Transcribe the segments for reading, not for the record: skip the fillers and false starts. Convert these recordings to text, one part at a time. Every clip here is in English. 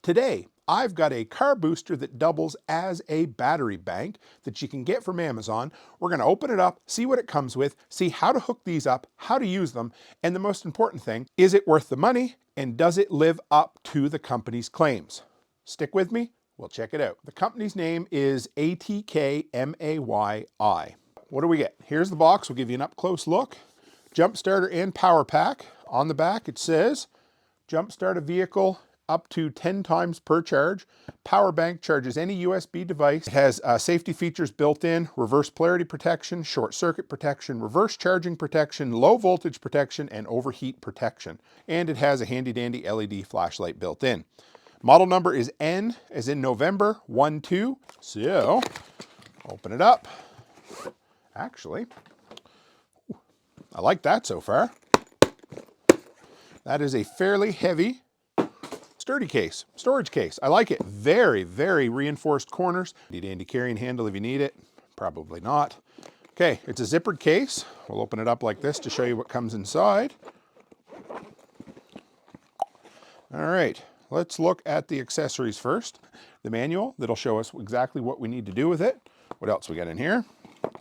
Today, I've got a car booster that doubles as a battery bank that you can get from Amazon. We're going to open it up, see what it comes with, see how to hook these up, how to use them, and the most important thing, is it worth the money and does it live up to the company's claims? Stick with me, we'll check it out. The company's name is ATKMAYI. What do we get? Here's the box, we'll give you an up-close look. Jump starter and power pack. On the back it says, jump start a vehicle up to 10 times per charge. Power bank charges any USB device. It has safety features built in, reverse polarity protection, short circuit protection, reverse charging protection, low voltage protection, and overheat protection. And it has a handy dandy LED flashlight built in. Model number is N as in November 12. So, open it up. Actually, I like that so far. That is a fairly heavy, sturdy case, storage case. I like it. Very, very reinforced corners. Need a handy carrying handle if you need it. Probably not. Okay, it's a zippered case. We'll open it up like this to show you what comes inside. All right, let's look at the accessories first. The manual that'll show us exactly what we need to do with it. What else we got in here?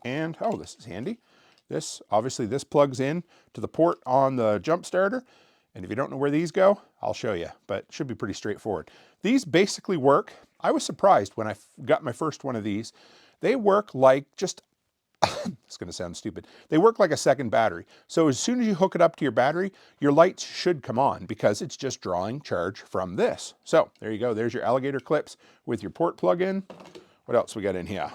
And, oh, this is handy. Obviously this plugs in to the port on the jump starter. And if you don't know where these go, I'll show you, but it should be pretty straightforward. These basically work. I was surprised when I got my first one of these. They work like just, it's going to sound stupid. They work like a second battery. So as soon as you hook it up to your battery, your lights should come on because it's just drawing charge from this. So there you go. There's your alligator clips with your port plug-in. What else we got in here?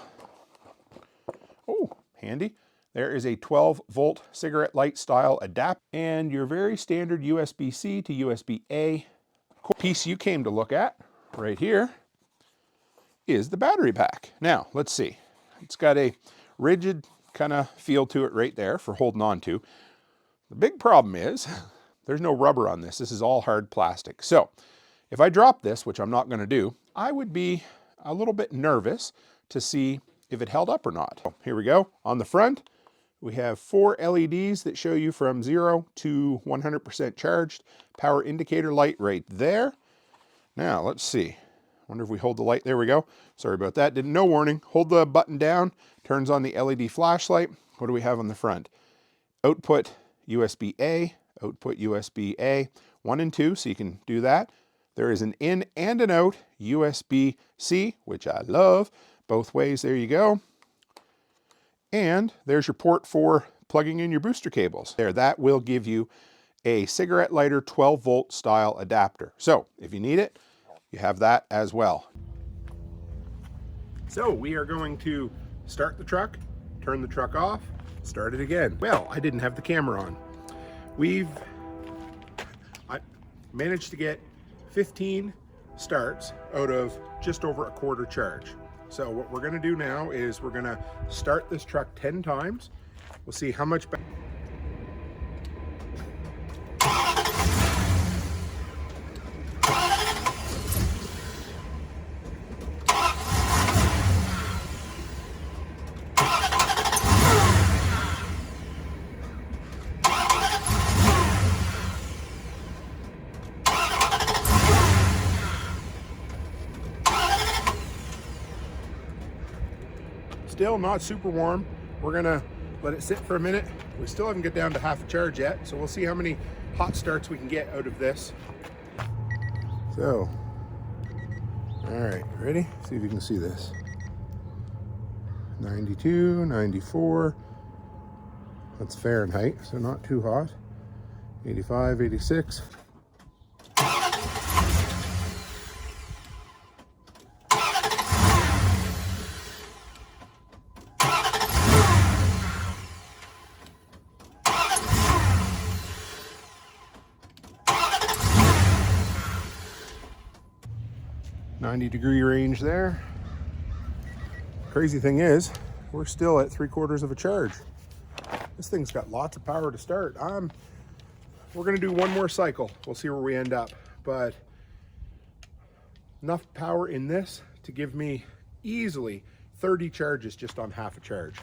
Oh, handy. There is a 12-volt cigarette light style adapter and your very standard USB-C to USB-A. Piece you came to look at right here is the battery pack. Now, let's see. It's got a rigid kind of feel to it right there for holding on to. The big problem is there's no rubber on this. This is all hard plastic. So if I drop this, which I'm not going to do, I would be a little bit nervous to see if it held up or not. Here we go. On the front, we have 4 LEDs that show you from 0 to 100% charged. Power indicator light right there. Now, let's see. Wonder if we hold the light. There we go. Sorry about that. No warning. Hold the button down. Turns on the LED flashlight. What do we have on the front? Output USB-A. Output USB-A. 1 and 2, so you can do that. There is an in and an out USB-C, which I love. Both ways, there you go. And there's your port for plugging in your booster cables. There, that will give you a cigarette lighter 12-volt style adapter. So if you need it, you have that as well. So we are going to start the truck, turn the truck off, start it again. Well, I didn't have the camera on. I managed to get 15 starts out of just over a quarter charge. So what we're going to do now is we're going to start this truck 10 times. We'll see how much. Still not super warm. We're gonna let it sit for a minute. We still haven't got down to half a charge yet, so we'll see how many hot starts we can get out of this. So, all right, ready? See if you can see this. 92, 94. That's Fahrenheit, so not too hot. 85, 86. .90-degree range there. Crazy thing is, we're still at 3/4 of a charge. This thing's got lots of power to start. We're gonna do one more cycle. We'll see where we end up, but enough power in this to give me easily 30 charges just on half a charge.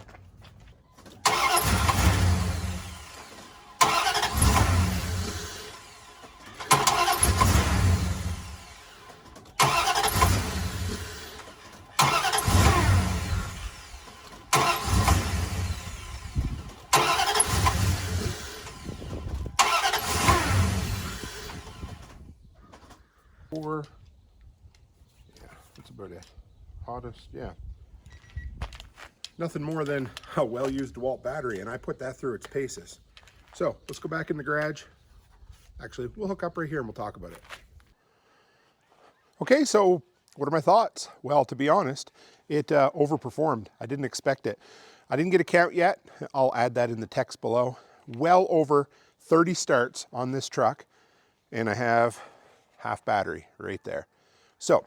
Or, yeah, that's about it. Hottest, yeah. Nothing more than a well-used DeWalt battery, and I put that through its paces. So let's go back in the garage. Actually, we'll hook up right here and we'll talk about it. Okay, so what are my thoughts? Well, to be honest, it overperformed. I didn't expect it. I didn't get a count yet. I'll add that in the text below. Well over 30 starts on this truck, and I have half battery right there. So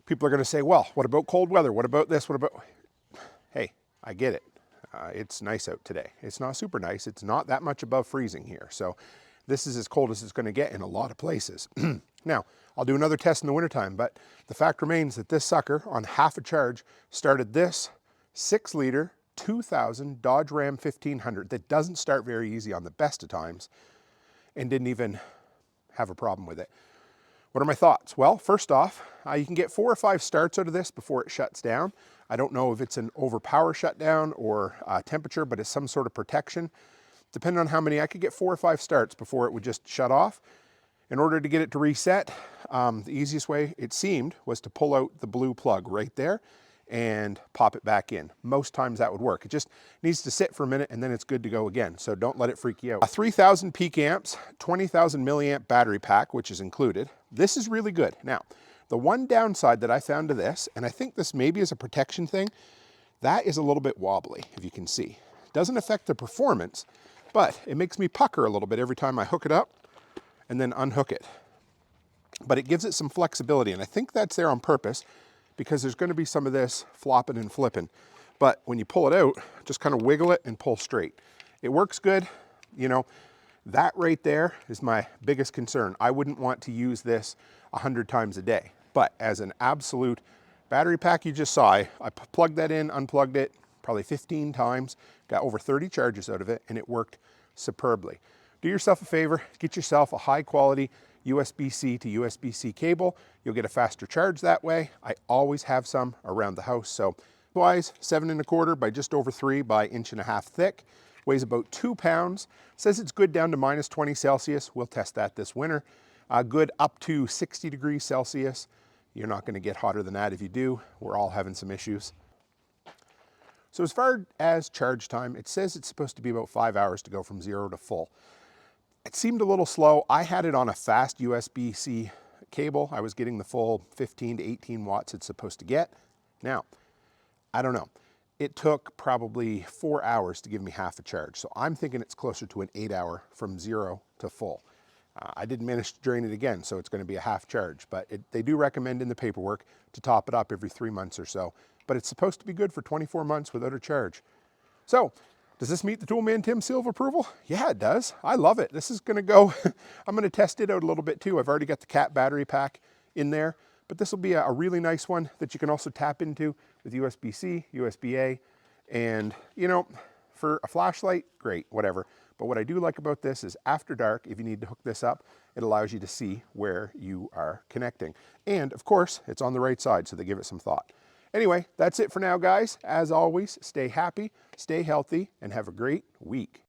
people are going to say, well, what about cold weather? What about this? What about... Hey, I get it. It's nice out today. It's not super nice. It's not that much above freezing here. So this is as cold as it's going to get in a lot of places. Now, I'll do another test in the wintertime, but the fact remains that this sucker on half a charge started this 6-liter 2000 Dodge Ram 1500 that doesn't start very easy on the best of times and didn't even have a problem with it. What are my thoughts? Well, first off, you can get 4 or 5 starts out of this before it shuts down. I don't know if it's an overpower shutdown or temperature, but it's some sort of protection. Depending on how many, I could get 4 or 5 starts before it would just shut off. In order to get it to reset, the easiest way, it seemed, was to pull out the blue plug right there and pop it back in. Most times that would work. It just needs to sit for a minute and then it's good to go again. So don't let it freak you out. 3,000 peak amps, 20,000 milliamp battery pack, which is included. This is really good. Now, the one downside that I found to this, and I think this maybe is a protection thing, that is a little bit wobbly, if you can see. It doesn't affect the performance, but it makes me pucker a little bit every time I hook it up and then unhook it. But it gives it some flexibility, and I think that's there on purpose because there's going to be some of this flopping and flipping. But when you pull it out, just kind of wiggle it and pull straight. It works good. You know, that right there is my biggest concern. I wouldn't want to use this 100 times a day. But as an absolute battery pack, you just saw, I plugged that in, unplugged it probably 15 times, got over 30 charges out of it, and it worked superbly. Do yourself a favor, get yourself a high quality USB-C to USB-C cable. You'll get a faster charge that way. I always have some around the house. So wise, 7 1/4 by just over 3 by 1.5 inches thick. Weighs about 2 pounds. Says it's good down to -20 Celsius. We'll test that this winter. Good up to 60 degrees Celsius. You're not going to get hotter than that. If you do, we're all having some issues. So as far as charge time, it says it's supposed to be about 5 hours to go from 0 to full. It seemed a little slow. I had it on a fast USB-C cable. I was getting the full 15 to 18 watts it's supposed to get. Now, I don't know. It took probably 4 hours to give me half a charge. So I'm thinking it's closer to an 8-hour from 0 to full. I didn't manage to drain it again, so it's going to be a half charge. But they do recommend in the paperwork to top it up every 3 months or so. But it's supposed to be good for 24 months without a charge. So, does this meet the Toolman Tim seal of approval? Yeah, it does. I love it. This is going to go, I'm going to test it out a little bit too. I've already got the cat battery pack in there, but this will be a really nice one that you can also tap into with USB-C, USB-A, and you know, for a flashlight, great, whatever. But what I do like about this is after dark, if you need to hook this up, it allows you to see where you are connecting. And of course, it's on the right side, so they give it some thought. Anyway, that's it for now, guys. As always, stay happy, stay healthy, and have a great week.